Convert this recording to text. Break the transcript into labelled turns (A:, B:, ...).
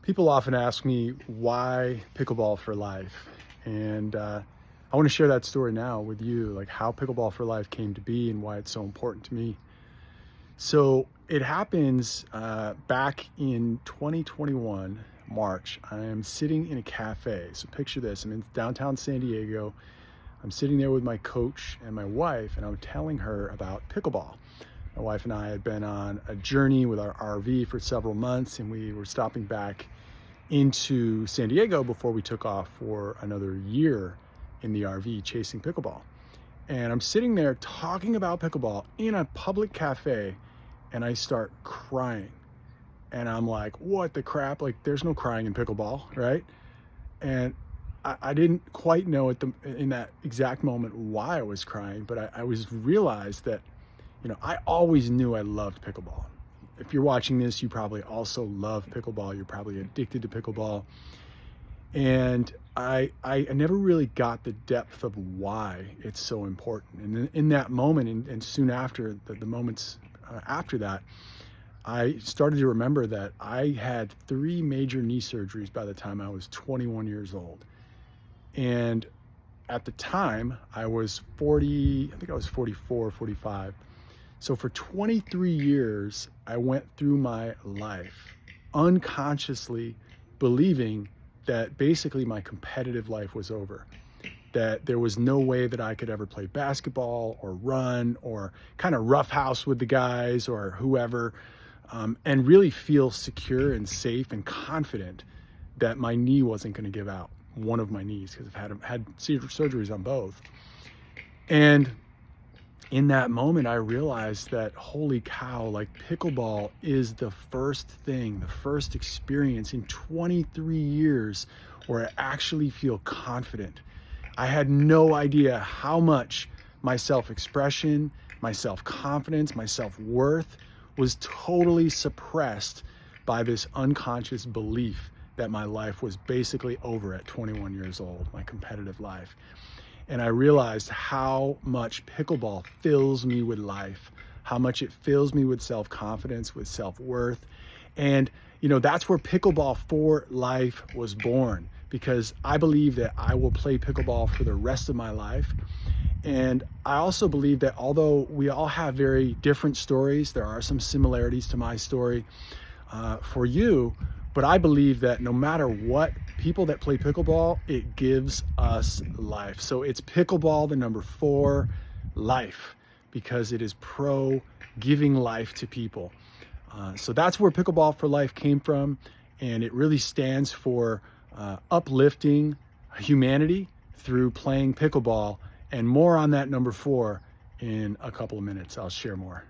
A: People often ask me why pickleball for life, and I want to share that story now with you, like how pickleball for life came to be and why it's so important to me. So it happens back in 2021 March. I am sitting in a cafe. So picture this: I'm in downtown San Diego. I'm sitting there with my coach and my wife, and I'm telling her about pickleball. My wife and I had been on a journey with our RV for several months, and we were stopping back into San Diego before we took off for another year in the RV chasing pickleball. And I'm sitting there talking about pickleball in a public cafe, and I start crying. And I'm like, what the crap? Like, there's no crying in pickleball, right? And I didn't quite know in that exact moment why I was crying, but I was realized that, I always knew I loved pickleball. If you're watching this, you probably also love pickleball. You're probably addicted to pickleball. And I never really got the depth of why it's so important. And then in that moment, and soon after, the moments after that, I started to remember that I had 3 major knee surgeries by the time I was 21 years old. And at the time, I was 40, I think I was 44, 45. So for 23 years, I went through my life unconsciously believing that basically my competitive life was over, that there was no way that I could ever play basketball or run or kind of roughhouse with the guys or whoever, and really feel secure and safe and confident that my knee wasn't going to give out, one of my knees, because I've had surgeries on both. And in that moment, I realized that, holy cow, like pickleball is the first experience in 23 years where I actually feel confident. I had no idea how much my self-expression, my self-confidence, my self-worth was totally suppressed by this unconscious belief that my life was basically over at 21 years old, my competitive life. And I realized how much pickleball fills me with life, how much it fills me with self-confidence, with self-worth. And, that's where pickleball for life was born, because I believe that I will play pickleball for the rest of my life. And I also believe that although we all have very different stories, there are some similarities to my story for you. But I believe that no matter what, people that play pickleball, it gives us life. So it's pickleball, the number 4, life, because it is pro giving life to people. So that's where pickleball for life came from. And it really stands for uplifting humanity through playing pickleball. And more on that number 4 in a couple of minutes. I'll share more.